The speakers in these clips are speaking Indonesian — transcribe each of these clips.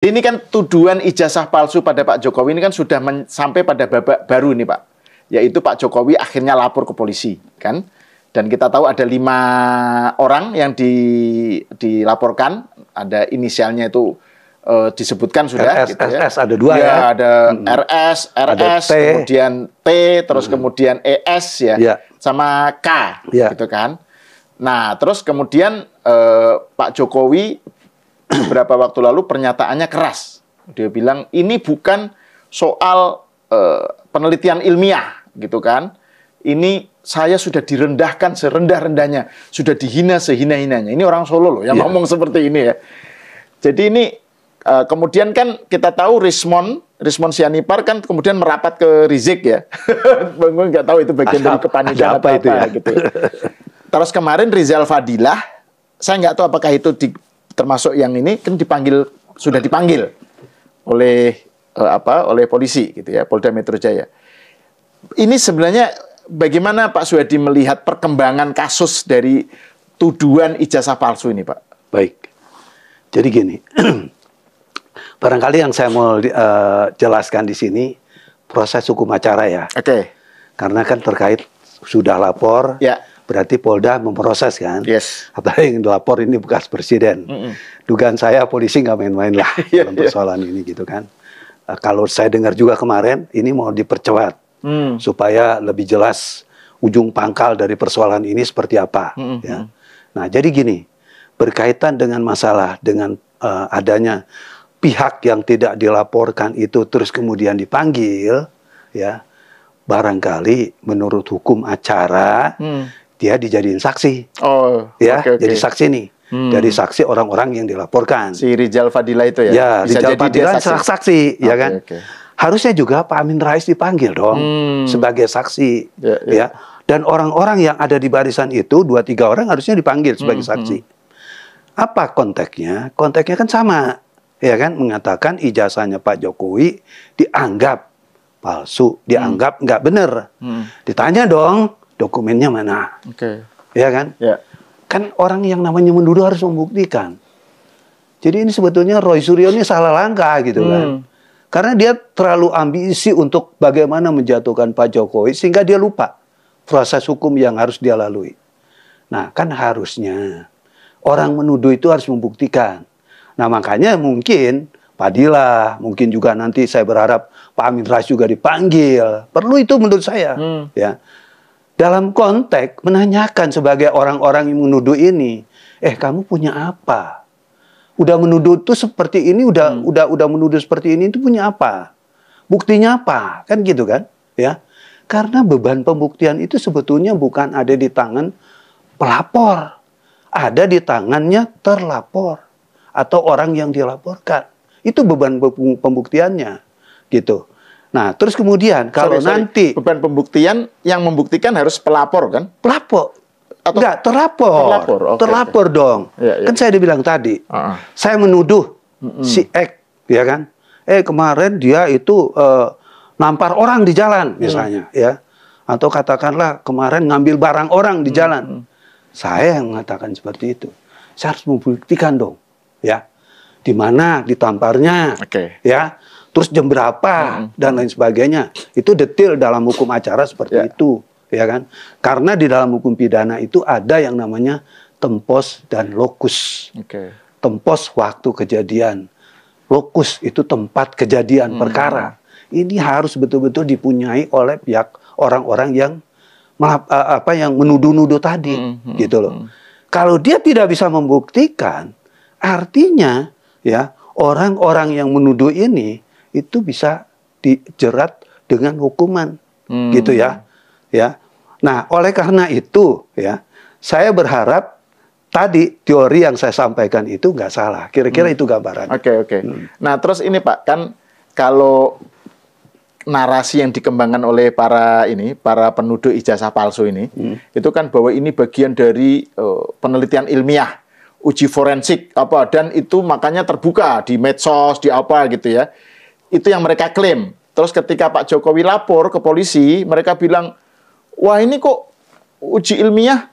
Ini kan tuduhan ijazah palsu pada Pak Jokowi ini kan sudah sampai pada babak baru nih Pak. Yaitu Pak Jokowi akhirnya lapor ke polisi, kan? Dan kita tahu ada 5 orang yang dilaporkan, ada inisialnya itu disebutkan sudah. RS, gitu ya. RS ada 2 ya. Ya, ada RS, ada T. kemudian T, terus kemudian ES ya, sama K, gitu kan. Nah, terus kemudian Pak Jokowi beberapa waktu lalu pernyataannya keras. Dia bilang ini bukan soal penelitian ilmiah, gitu kan. Ini saya sudah direndahkan serendah-rendahnya, sudah dihina sehina-hinanya. Ini orang Solo loh yang ngomong seperti ini ya. Jadi ini kemudian kan kita tahu Rismond Sianipar kan kemudian merapat ke Rizik ya. Bang nggak tahu itu bagian dari kepanikan apa itu ya gitu. Terus kemarin Rizal Fadilah, saya nggak tahu apakah itu termasuk yang ini kan sudah dipanggil oleh oleh polisi gitu ya, Polda Metro Jaya. Ini sebenarnya bagaimana Pak Suhadi melihat perkembangan kasus dari tuduhan ijazah palsu ini, Pak? Baik. Jadi gini, barangkali yang saya mau jelaskan di sini proses hukum acara ya. Oke. Karena kan terkait sudah lapor, berarti Polda memproses kan. Yes. Apalagi yang dilapor ini bekas presiden. Dugaan saya polisi nggak main-main lah dalam persoalan ini gitu kan. Kalau saya dengar juga kemarin, ini mau dipercepat supaya lebih jelas ujung pangkal dari persoalan ini seperti apa. Ya. Nah, jadi gini, berkaitan dengan masalah dengan adanya pihak yang tidak dilaporkan itu terus kemudian dipanggil, ya barangkali menurut hukum acara dia dijadiin saksi. Oh, ya, jadi saksi nih. Dari saksi orang-orang yang dilaporkan. Si Rizal Fadilah itu ya? Ya, Rizal Fadilah saksi, ya kan? Harusnya juga Pak Amin Rais dipanggil dong sebagai saksi, ya. Dan orang-orang yang ada di barisan itu 2-3 orang harusnya dipanggil sebagai saksi. Apa konteksnya? Konteksnya kan sama, ya kan? Mengatakan ijazahnya Pak Jokowi dianggap palsu, dianggap nggak benar. Ditanya dong, dokumennya mana? Ya kan? Kan orang yang namanya menuduh harus membuktikan. Jadi ini sebetulnya Roy Suryo ini salah langkah gitu kan. Karena dia terlalu ambisi untuk bagaimana menjatuhkan Pak Jokowi sehingga dia lupa proses hukum yang harus dia lalui. Nah, kan harusnya orang menuduh itu harus membuktikan. Nah, makanya mungkin Fadilah, mungkin juga nanti saya berharap Pak Amin Rais juga dipanggil. Perlu itu menurut saya, ya. Dalam konteks menanyakan sebagai orang-orang yang menuduh ini, kamu punya apa? Udah menuduh tuh seperti ini, udah menuduh seperti ini itu punya apa? Buktinya apa? Kan gitu kan? Ya. Karena beban pembuktian itu sebetulnya bukan ada di tangan pelapor. Ada di tangannya terlapor atau orang yang dilaporkan. Itu beban pembuktiannya, gitu. Nah, terus kemudian kalau nanti beban pembuktian yang membuktikan harus pelapor kan? Pelapor. Atau enggak, terlapor. Terlapor dong. Kan saya dibilang tadi. Saya menuduh si X, ya kan? Kemarin dia itu nampar orang di jalan misalnya, ya. Atau katakanlah kemarin ngambil barang orang di jalan. Saya yang mengatakan seperti itu. Saya harus membuktikan dong, ya. Di mana ditamparnya, ya. Terus jam berapa dan lain sebagainya. Itu detail dalam hukum acara seperti itu, ya kan? Karena di dalam hukum pidana itu ada yang namanya tempos dan lokus. Tempos waktu kejadian. Lokus itu tempat kejadian perkara. Ini harus betul-betul dipunyai oleh pihak orang-orang yang yang menuduh-nuduh tadi, gitu loh. Kalau dia tidak bisa membuktikan, artinya ya orang-orang yang menuduh ini itu bisa dijerat dengan hukuman, gitu ya. Ya. Nah, oleh karena itu, ya, saya berharap tadi teori yang saya sampaikan itu nggak salah. Kira-kira itu gambaran. Nah, terus ini Pak, kan kalau narasi yang dikembangkan oleh para penuduh ijazah palsu ini, itu kan bahwa ini bagian dari penelitian ilmiah, uji forensik dan itu makanya terbuka di medsos, di apa gitu ya. Itu yang mereka klaim. Terus ketika Pak Jokowi lapor ke polisi, mereka bilang, wah ini kok uji ilmiah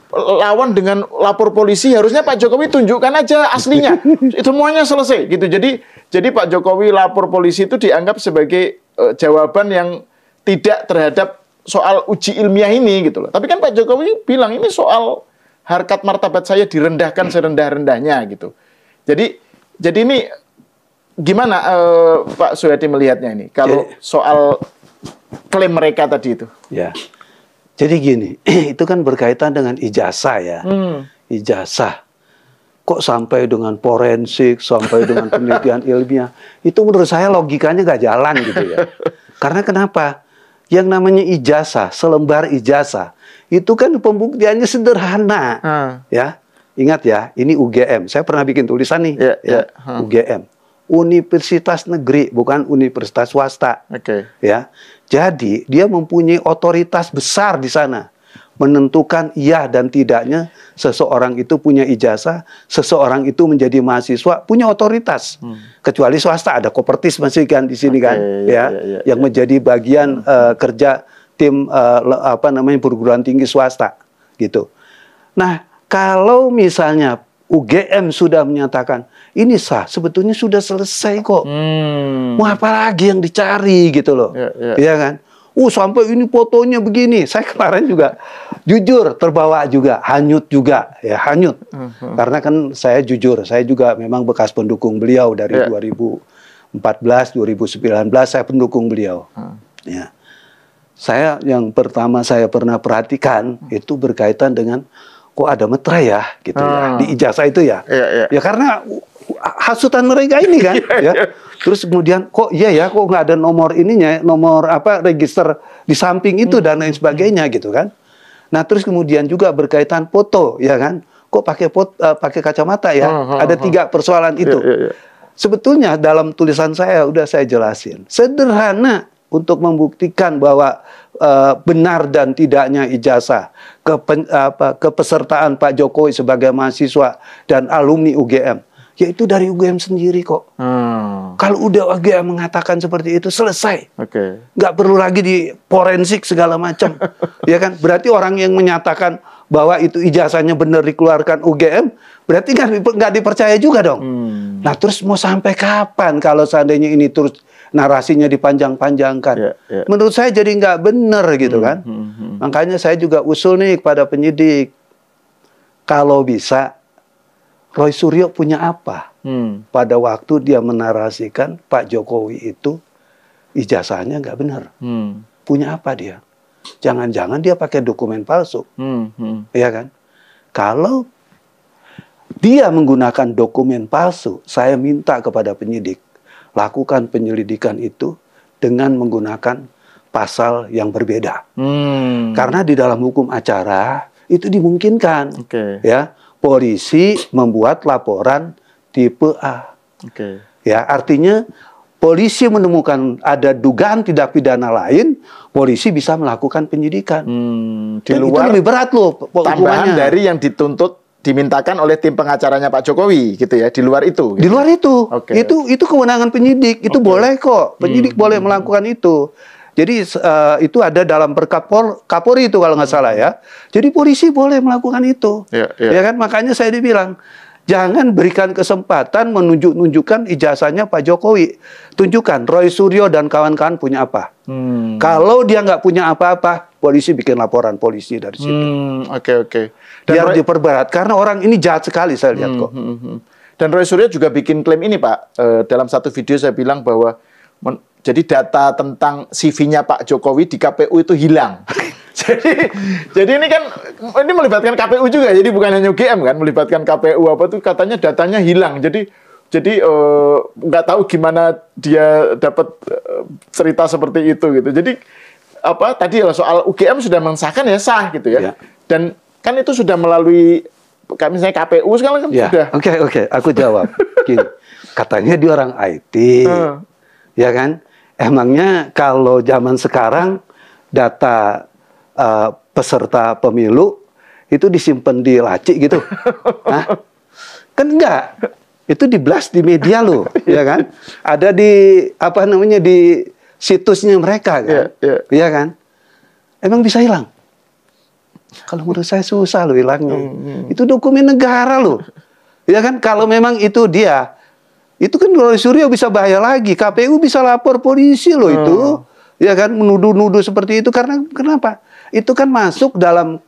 lawan dengan lapor polisi, harusnya Pak Jokowi tunjukkan aja aslinya. Semuanya selesai gitu. Jadi Pak Jokowi lapor polisi itu dianggap sebagai jawaban yang tidak terhadap soal uji ilmiah ini gitu loh. Tapi kan Pak Jokowi bilang ini soal harkat martabat saya direndahkan serendah-rendahnya gitu. Jadi ini gimana Pak Suyadi melihatnya ini kalau soal klaim mereka tadi itu? Ya. Jadi gini, itu kan berkaitan dengan ijazah ya. Ijazah. Kok sampai dengan forensik, sampai dengan penelitian ilmiah. Itu menurut saya logikanya nggak jalan gitu ya. Karena kenapa? Yang namanya ijazah, selembar ijazah, itu kan pembuktiannya sederhana. Ya, ingat ya, ini UGM. Saya pernah bikin tulisan nih. UGM. Universitas negeri, bukan universitas swasta. Ya, jadi dia mempunyai otoritas besar di sana, menentukan iya dan tidaknya seseorang itu punya ijazah, seseorang itu menjadi mahasiswa punya otoritas. Kecuali swasta, ada Kopertis masih kan di sini kan, yang menjadi bagian kerja tim perguruan tinggi swasta gitu. Nah, kalau misalnya UGM sudah menyatakan ini sah, sebetulnya sudah selesai kok. Mau apa lagi yang dicari gitu loh. Iya kan? Sampai ini fotonya begini. Saya kemarin juga jujur terbawa juga, hanyut juga, ya hanyut. Karena kan saya jujur, saya juga memang bekas pendukung beliau dari 2014, 2019 saya pendukung beliau. Ya. Saya yang pertama saya pernah perhatikan itu berkaitan dengan kok ada meterai ya gitu ya di ijazah itu ya. Ya karena hasutan mereka ini kan ya. Terus kemudian kok kok nggak ada nomor ininya, nomor register di samping itu dan lain sebagainya gitu kan. Nah, terus kemudian juga berkaitan foto ya kan. Kok pakai kacamata ya? Ada 3 persoalan itu. Sebetulnya dalam tulisan saya udah saya jelasin. Sederhana untuk membuktikan bahwa benar dan tidaknya ijazah kepesertaan Pak Jokowi sebagai mahasiswa dan alumni UGM, yaitu dari UGM sendiri kok. Kalau udah UGM mengatakan seperti itu selesai, nggak perlu lagi di forensik segala macam, ya kan? Berarti orang yang menyatakan bahwa itu ijazahnya benar dikeluarkan UGM, berarti nggak dipercaya juga dong. Nah, terus mau sampai kapan kalau seandainya ini terus narasinya dipanjang-panjangkan? Menurut saya jadi nggak benar gitu kan. Makanya saya juga usul nih kepada penyidik, kalau bisa Roy Suryo punya apa pada waktu dia menarasikan Pak Jokowi itu ijazahnya nggak benar? Punya apa dia? Jangan-jangan dia pakai dokumen palsu, ya kan? Kalau dia menggunakan dokumen palsu, saya minta kepada penyidik lakukan penyelidikan itu dengan menggunakan pasal yang berbeda. Karena di dalam hukum acara itu dimungkinkan, ya, polisi membuat laporan tipe A. Ya, artinya polisi menemukan ada dugaan tindak pidana lain, polisi bisa melakukan penyidikan. Di luar itu lebih berat loh tambahan dari yang dimintakan oleh tim pengacaranya Pak Jokowi gitu ya, di luar itu. Gitu. Di luar itu. Itu kewenangan penyidik, itu boleh kok. Penyidik boleh melakukan itu. Jadi itu ada dalam Kapolri itu kalau nggak salah ya. Jadi polisi boleh melakukan itu. Ya kan, makanya saya dibilang jangan berikan kesempatan menunjukkan ijazahnya Pak Jokowi. Tunjukkan Roy Suryo dan kawan-kawan punya apa. Kalau dia nggak punya apa-apa, polisi bikin laporan polisi dari situ. Biar diperberat, karena orang ini jahat sekali saya lihat kok. Dan Roy Suryo juga bikin klaim ini Pak. Dalam satu video saya bilang bahwa jadi data tentang CV-nya Pak Jokowi di KPU itu hilang. Jadi ini kan ini melibatkan KPU juga. Jadi bukan hanya UGM kan, melibatkan KPU apa tuh katanya datanya hilang. Jadi nggak tahu gimana dia dapat cerita seperti itu gitu. Jadi tadi soal UGM sudah mensahkan ya sah gitu ya. Dan kan itu sudah melalui misalnya KPU sekarang kan sudah. Oke, aku jawab. Gini, katanya dia orang IT, ya kan? Emangnya kalau zaman sekarang data peserta pemilu itu disimpan di laci gitu? Hah? Kan enggak. Itu di-blast di media loh, ya kan? Ada di di situsnya mereka kan? Iya kan? Emang bisa hilang? Kalau menurut saya susah loh hilangnya. Itu dokumen negara loh. Ya kan, kalau memang itu dia, itu kan Roy Suryo bisa bahaya lagi. KPU bisa lapor polisi loh itu. Ya kan, menuduh-nuduh seperti itu. Karena kenapa? Itu kan masuk dalam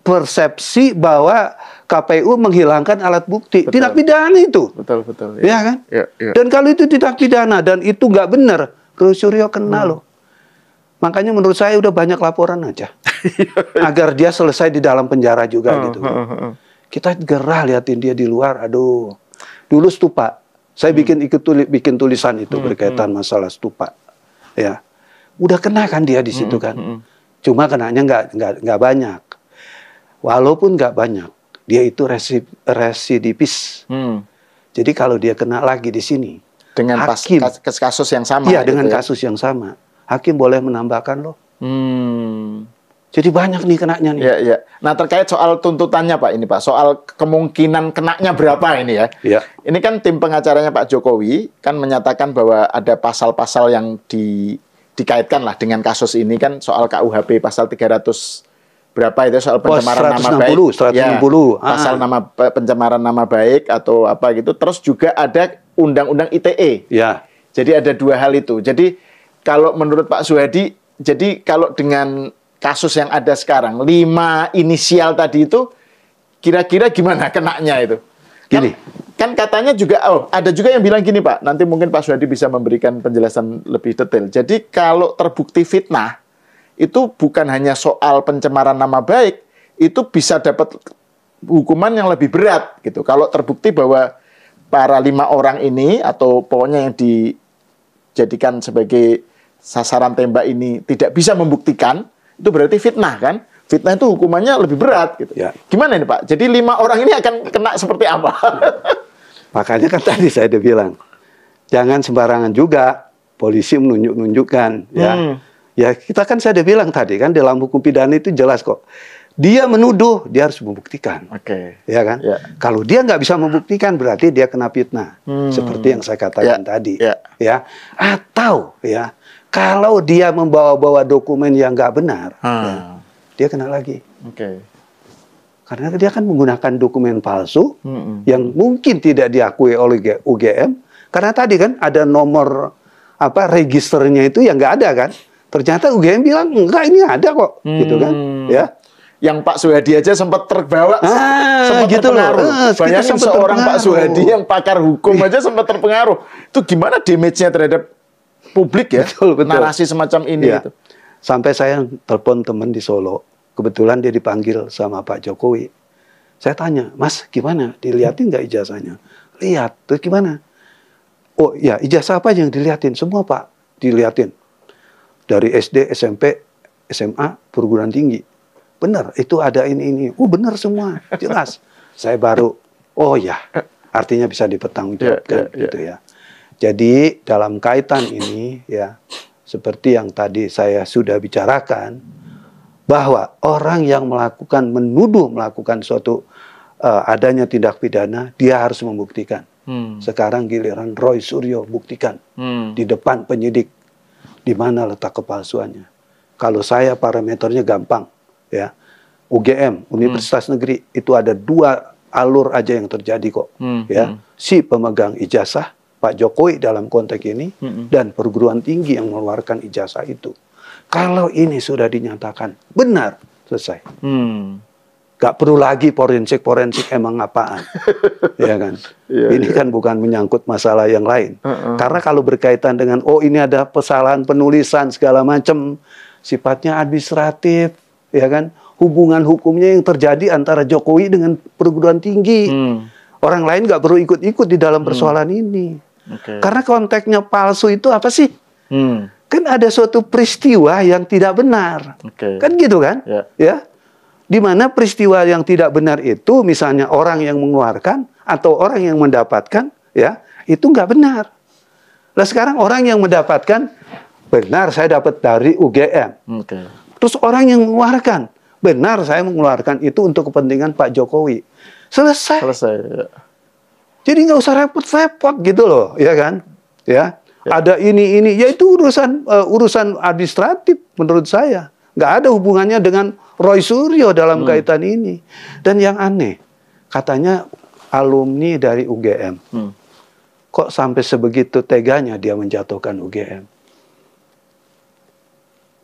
persepsi bahwa KPU menghilangkan alat bukti. Betul. Tindak pidana itu. Betul, betul. Ya kan? Ya, ya. Dan kalau itu tindak pidana dan itu nggak benar, Roy Suryo kena loh. Makanya menurut saya udah banyak laporan aja. Agar dia selesai di dalam penjara juga gitu. Kita gerah liatin dia di luar. Aduh. Dulu stupa. Saya bikin tulisan itu berkaitan masalah stupa. Ya. Udah kena kan dia di situ kan. Cuma kenanya nggak banyak. Walaupun nggak banyak, dia itu residivis. Jadi kalau dia kena lagi di sini, dengan hakim, kasus yang sama. Iya, dengan kasus yang sama. Hakim boleh menambahkan loh. Jadi banyak nih kenanya nih. Ya, ya. Nah, terkait soal tuntutannya Pak ini Pak, soal kemungkinan kenanya berapa ini ya. Ya. Ini kan tim pengacaranya Pak Jokowi kan menyatakan bahwa ada pasal-pasal yang dikaitkan lah dengan kasus ini kan, soal KUHP pasal 300 berapa itu, soal pencemaran nama baik. 160. Ya, pasal pencemaran nama baik atau apa gitu. Terus juga ada undang-undang ITE. Ya. Jadi ada dua hal itu. Jadi kalau menurut Pak Suhadi, jadi kalau dengan kasus yang ada sekarang, 5 inisial tadi itu, kira-kira gimana kenanya itu? Gini. Kan katanya juga, ada juga yang bilang gini Pak, nanti mungkin Pak Suhadi bisa memberikan penjelasan lebih detail. Jadi kalau terbukti fitnah, itu bukan hanya soal pencemaran nama baik, itu bisa dapat hukuman yang lebih berat gitu. Kalau terbukti bahwa para 5 orang ini, atau pokoknya yang dijadikan sebagai sasaran tembak ini tidak bisa membuktikan, itu berarti fitnah kan? Fitnah itu hukumannya lebih berat gitu. Ya. Gimana ini Pak? Jadi 5 orang ini akan kena seperti apa? Makanya kan tadi saya udah bilang, jangan sembarangan juga polisi menunjuk-nunjukkan. Ya, ya kita kan saya udah bilang tadi kan, dalam hukum pidana itu jelas kok. Dia menuduh, dia harus membuktikan. Oke. Ya kan? Ya. Kalau dia nggak bisa membuktikan, berarti dia kena fitnah. Seperti yang saya katakan tadi. Ya. Atau ya, kalau dia membawa-bawa dokumen yang nggak benar, ya, dia kena lagi. Karena dia kan menggunakan dokumen palsu yang mungkin tidak diakui oleh UGM. Karena tadi kan ada nomor registernya itu yang nggak ada kan. Ternyata UGM bilang enggak, ini ada kok, gitu kan? Ya. Yang Pak Suhadi aja sempat terbawa, sempat gitu terpengaruh. Bayangin seorang Pak Suhadi yang pakar hukum aja sempat terpengaruh. Itu gimana damage-nya terhadap publik ya, betul. Narasi semacam ini gitu. Sampai saya telepon teman di Solo, kebetulan dia dipanggil sama Pak Jokowi. Saya tanya, Mas gimana, dilihatin nggak ijazahnya? Lihat, terus gimana? Oh ya, ijazah apa yang dilihatin? Semua Pak, dilihatin. Dari SD, SMP, SMA, perguruan tinggi. Benar, itu ada ini. Oh benar semua, jelas. Saya baru, oh ya, artinya bisa dipertanggungjawabkan gitu ya. Jadi dalam kaitan ini ya, seperti yang tadi saya sudah bicarakan, bahwa orang yang menuduh melakukan suatu adanya tindak pidana, dia harus membuktikan. Sekarang giliran Roy Suryo buktikan di depan penyidik di mana letak kepalsuannya. Kalau saya parameternya gampang ya, UGM Universitas Negeri itu ada 2 alur aja yang terjadi kok ya, si pemegang ijazah Pak Jokowi dalam konteks ini, dan perguruan tinggi yang mengeluarkan ijazah itu. Kalau ini sudah dinyatakan benar, selesai. Gak perlu lagi forensik emang apaan. Ya kan? Ini kan bukan menyangkut masalah yang lain. Karena kalau berkaitan dengan, ini ada kesalahan penulisan segala macam, sifatnya administratif, ya kan? Hubungan hukumnya yang terjadi antara Jokowi dengan perguruan tinggi. Orang lain gak perlu ikut-ikut di dalam persoalan ini. Karena konteksnya palsu itu apa sih? Kan ada suatu peristiwa yang tidak benar. Kan gitu kan? Ya. Di mana peristiwa yang tidak benar itu, misalnya orang yang mengeluarkan atau orang yang mendapatkan, ya, itu nggak benar. Nah sekarang orang yang mendapatkan, benar saya dapat dari UGM. Terus orang yang mengeluarkan, benar saya mengeluarkan itu untuk kepentingan Pak Jokowi. Selesai. Ya. Jadi nggak usah repot-repot gitu loh, ya kan? Ya. Ada ini, ya itu urusan administratif menurut saya. Nggak ada hubungannya dengan Roy Suryo dalam kaitan ini. Dan yang aneh, katanya alumni dari UGM. Kok sampai sebegitu teganya dia menjatuhkan UGM?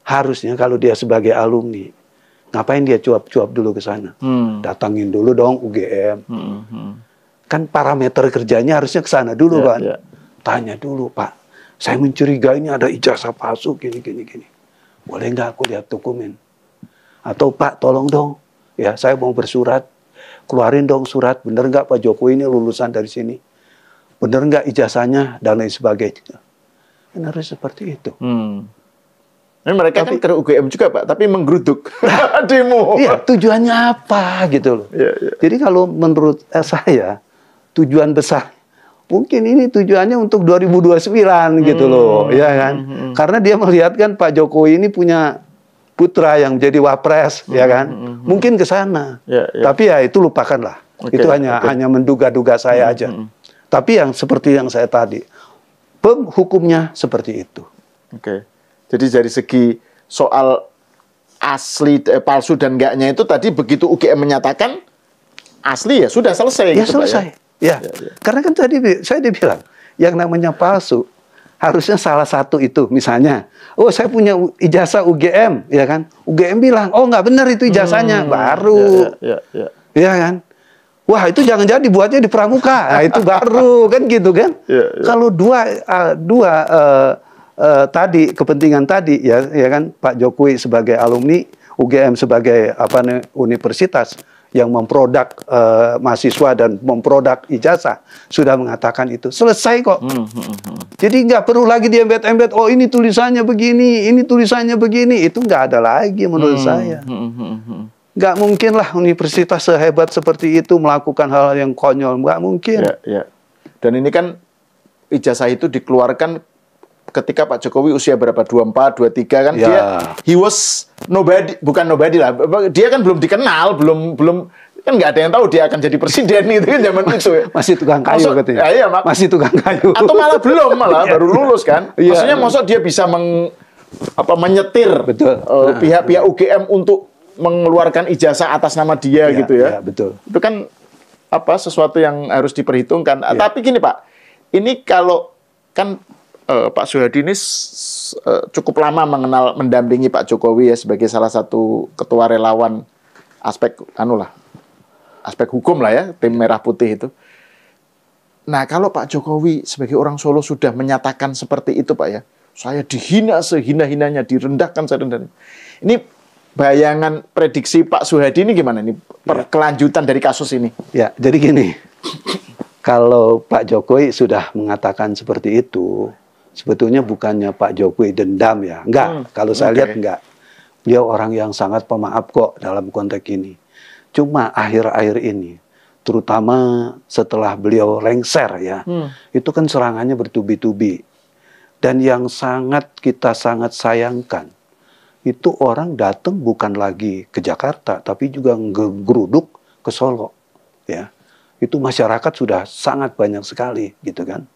Harusnya kalau dia sebagai alumni, ngapain dia cuap-cuap dulu ke sana? Datangin dulu dong UGM. Kan parameter kerjanya harusnya ke sana dulu kan. Tanya dulu, Pak, saya mencurigai ini ada ijazah palsu gini. Boleh nggak aku lihat dokumen? Atau Pak, tolong dong, ya saya mau bersurat, keluarin dong surat, bener nggak Pak Jokowi ini lulusan dari sini? Bener nggak ijazahnya dan lain sebagainya? Kan harus seperti itu. Ini mereka kan ke UGM juga Pak, tapi menggeruduk demo. Iya, tujuannya apa gitu loh. Jadi kalau menurut saya, tujuan besar, mungkin ini tujuannya untuk 2029 gitu loh, ya kan? Karena dia melihat kan Pak Jokowi ini punya putra yang menjadi wapres, ya kan? Mungkin ke sana. Tapi ya itu lupakanlah. Itu hanya menduga-duga saya aja. Tapi yang seperti yang saya tadi, hukumnya seperti itu. Jadi dari segi soal asli, palsu dan enggaknya itu tadi begitu UGM menyatakan asli ya sudah selesai. Ya gitu, selesai. Ya. Karena kan tadi saya dibilang yang namanya palsu harusnya salah satu itu, misalnya, oh saya punya ijazah UGM, ya kan? UGM bilang, oh nggak benar itu ijazahnya, baru, ya kan? Wah itu jangan-jangan dibuatnya di Pramuka, nah, itu baru kan gitu kan? Kalau dua tadi kepentingan tadi ya kan, Pak Jokowi sebagai alumni, UGM sebagai universitas yang memproduk mahasiswa dan memproduk ijazah sudah mengatakan itu selesai kok. Jadi nggak perlu lagi diembed-embed. Oh ini tulisannya begini, ini tulisannya begini. Itu nggak ada lagi menurut saya. Nggak mungkin lah universitas sehebat seperti itu melakukan hal yang konyol. Nggak mungkin. Dan ini kan ijazah itu dikeluarkan ketika Pak Jokowi usia berapa? 24, 23 kan? He was nobody, bukan nobody lah. Dia kan belum dikenal, belum kan nggak ada yang tahu dia akan jadi presiden itu kan zaman itu. Masih tukang kayu katanya. Masih tukang kayu. Atau malah belum, baru lulus kan? Maksudnya maksud dia bisa menyetir pihak-pihak UGM untuk mengeluarkan ijazah atas nama dia gitu ya. Betul. Itu kan sesuatu yang harus diperhitungkan. Tapi gini Pak, ini kalau kan Pak Soehadi ini cukup lama mendampingi Pak Jokowi ya sebagai salah satu ketua relawan aspek hukum lah ya, tim merah putih itu. Nah, kalau Pak Jokowi sebagai orang Solo sudah menyatakan seperti itu Pak ya, saya dihina sehina-hinanya, direndahkan serendahnya. Ini bayangan prediksi Pak Soehadi ini gimana nih kelanjutan dari kasus ini? Ya, jadi gini. Kalau Pak Jokowi sudah mengatakan seperti itu, sebetulnya bukannya Pak Jokowi dendam ya. Enggak, kalau saya lihat enggak. Beliau orang yang sangat pemaaf kok dalam konteks ini. Cuma akhir-akhir ini, terutama setelah beliau lengser ya, itu kan serangannya bertubi-tubi. Dan yang kita sangat sayangkan, itu orang datang bukan lagi ke Jakarta, tapi juga ngegeruduk ke Solo. Ya, itu masyarakat sudah sangat banyak sekali, gitu kan.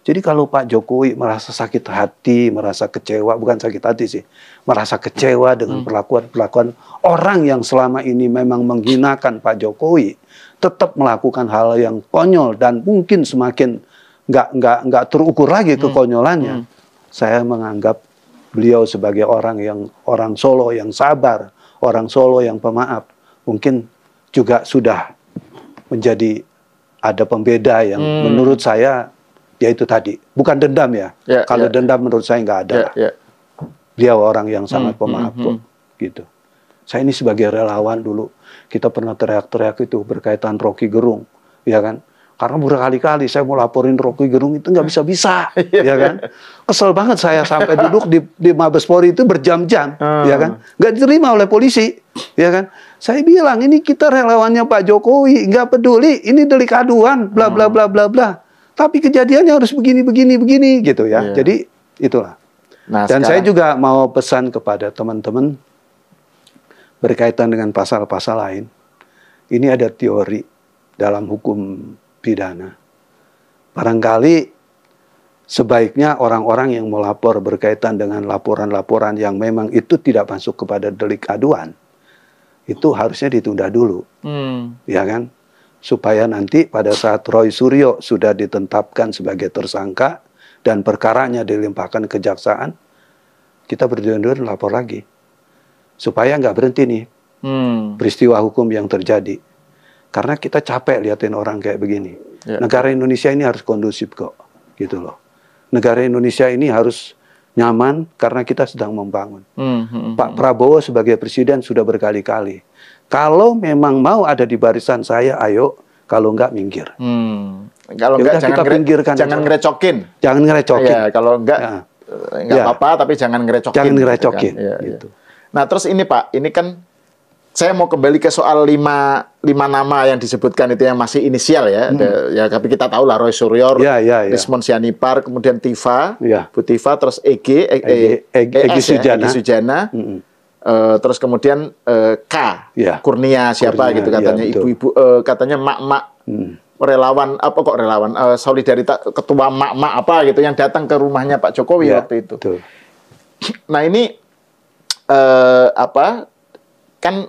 Jadi kalau Pak Jokowi merasa sakit hati, merasa kecewa, bukan sakit hati sih, merasa kecewa dengan perlakuan orang yang selama ini memang menghinakan Pak Jokowi, tetap melakukan hal yang konyol dan mungkin semakin nggak terukur lagi kekonyolannya. Saya menganggap beliau sebagai orang Solo yang sabar, orang Solo yang pemaaf, mungkin juga sudah menjadi ada pembeda yang menurut saya yaitu tadi, bukan dendam ya. Kalau dendam menurut saya nggak ada. Beliau orang yang sangat pemaaf kok, gitu. Saya ini sebagai relawan dulu, kita pernah teriak-teriak itu berkaitan Rocky Gerung, ya kan? Karena berkali-kali saya mau laporin Rocky Gerung itu nggak bisa-bisa, ya kan? Kesel banget saya sampai duduk di Mabes Polri itu berjam-jam, ya kan? Nggak diterima oleh polisi, ya kan? Saya bilang ini kita relawannya Pak Jokowi, nggak peduli, ini delik aduan, bla bla bla bla bla. Tapi kejadiannya harus begini gitu ya. Jadi itulah. Nah, dan saya juga mau pesan kepada teman-teman berkaitan dengan pasal-pasal lain. Ini ada teori dalam hukum pidana. Barangkali sebaiknya orang-orang yang melapor berkaitan dengan laporan-laporan yang memang itu tidak masuk kepada delik aduan, itu harusnya ditunda dulu, ya kan? Supaya nanti pada saat Roy Suryo sudah ditetapkan sebagai tersangka dan perkaranya dilimpahkan ke kejaksaan, kita berdua-dua lapor lagi. Supaya nggak berhenti nih peristiwa hukum yang terjadi. Karena kita capek liatin orang kayak begini. Ya. Negara Indonesia ini harus kondusif kok, gitu loh. Negara Indonesia ini harus nyaman karena kita sedang membangun. Pak Prabowo sebagai presiden sudah berkali-kali. Kalau memang mau ada di barisan saya, ayo. Kalau enggak, minggir. Kalau enggak, kita pinggirkan. Jangan ngerecokin. Jangan ngerecokin. Ya, kalau enggak, enggak apa-apa, tapi jangan ngerecokin. Jangan ngerecokin. Gitu kan? Gitu. Nah, terus ini Pak, ini kan saya mau kembali ke soal lima nama yang disebutkan itu yang masih inisial ya. Ya, tapi kita tahu lah Roy Suryo, Rismond Sianipar, kemudian Tifa, Bu Tifa, terus Egy Sujana. Terus kemudian K, Kurnia siapa Kurnia, gitu katanya, ibu-ibu katanya mak-mak relawan, apa kok relawan, solidaritas ketua mak-mak apa gitu yang datang ke rumahnya Pak Jokowi waktu itu. Betul. Nah ini kan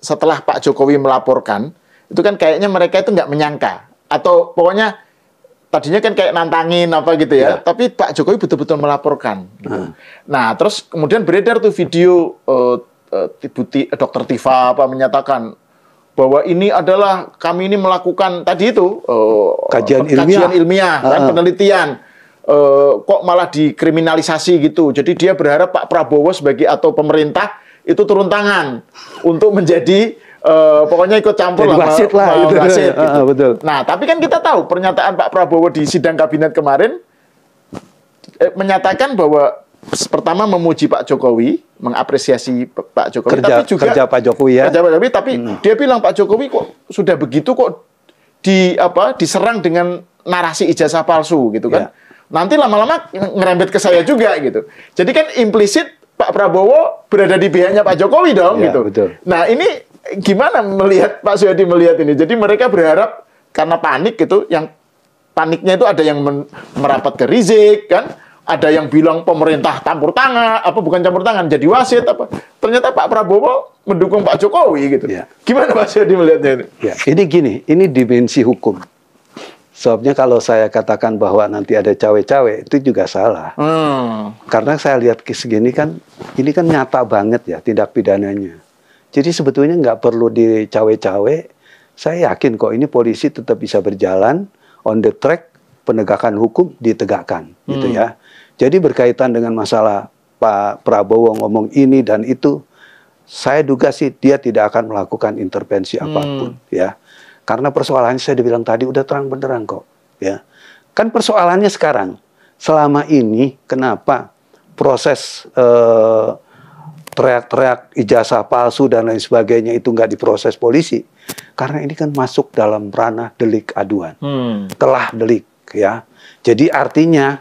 setelah Pak Jokowi melaporkan itu kan kayaknya mereka itu nggak menyangka, atau pokoknya tadinya kan kayak nantangin apa gitu ya, tapi Pak Jokowi betul-betul melaporkan. Gitu. Nah, terus kemudian beredar tuh video Dokter Tifa menyatakan bahwa ini adalah kami ini melakukan tadi itu kajian ilmiah kan, penelitian. Kok malah dikriminalisasi gitu. Jadi dia berharap Pak Prabowo sebagai atau pemerintah itu turun tangan untuk menjadi pokoknya ikut campur lah, wasit lah, wasit, gitu. Betul. Nah, tapi kan kita tahu pernyataan Pak Prabowo di sidang kabinet kemarin menyatakan bahwa pertama memuji Pak Jokowi, mengapresiasi Pak Jokowi, tapi juga kerja Pak Jokowi ya. Kerja Pak Jokowi, tapi dia bilang Pak Jokowi kok sudah begitu kok diserang dengan narasi ijazah palsu gitu kan. Nanti lama-lama ngerembet ke saya juga gitu. Jadi kan implisit Pak Prabowo berada di pihaknya Pak Jokowi dong gitu. Betul. Nah, ini gimana melihat Pak Suyadi melihat ini? Jadi mereka berharap karena panik gitu, yang paniknya itu ada yang merapat ke Rizik kan, ada yang bilang pemerintah campur tangan, apa bukan campur tangan, jadi wasit apa. Ternyata Pak Prabowo mendukung Pak Jokowi gitu. Gimana Pak Suyadi melihatnya ini? Ini gini, ini dimensi hukum. Sebabnya kalau saya katakan bahwa nanti ada cawe-cawe itu juga salah. Karena saya lihat segini kan, ini kan nyata banget ya tindak pidananya. Jadi sebetulnya nggak perlu dicawe-cawe. Saya yakin kok ini polisi tetap bisa berjalan on the track, penegakan hukum ditegakkan, gitu ya. Jadi berkaitan dengan masalah Pak Prabowo ngomong ini dan itu, saya duga sih dia tidak akan melakukan intervensi apapun, ya. Karena persoalannya saya dibilang tadi udah terang benderang kok, ya. Kan persoalannya sekarang, selama ini kenapa proses teriak-teriak ijazah palsu dan lain sebagainya itu nggak diproses polisi, karena ini kan masuk dalam ranah delik aduan, telah delik ya. Jadi artinya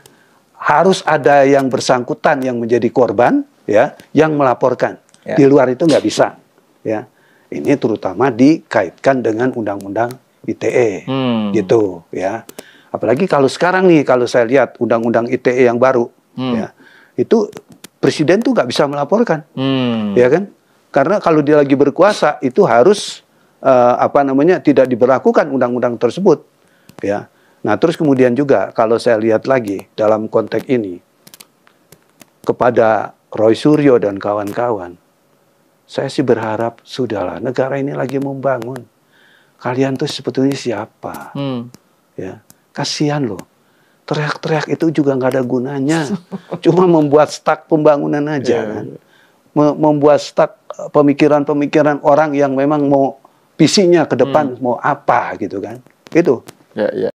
harus ada yang bersangkutan yang menjadi korban ya, yang melaporkan. Di luar itu nggak bisa ya. Ini terutama dikaitkan dengan undang-undang ITE gitu ya. Apalagi kalau sekarang nih, kalau saya lihat undang-undang ITE yang baru ya, itu presiden tuh nggak bisa melaporkan, ya kan? Karena kalau dia lagi berkuasa itu harus tidak diberlakukan undang-undang tersebut, ya. Nah terus kemudian juga kalau saya lihat lagi dalam konteks ini kepada Roy Suryo dan kawan-kawan, saya sih berharap sudahlah, negara ini lagi membangun. Kalian tuh sebetulnya siapa? Ya, kasihan loh. Teriak-teriak itu juga nggak ada gunanya. Cuma membuat stuck pembangunan aja kan. Membuat stuck pemikiran-pemikiran orang yang memang mau visinya ke depan mau apa gitu kan. Itu.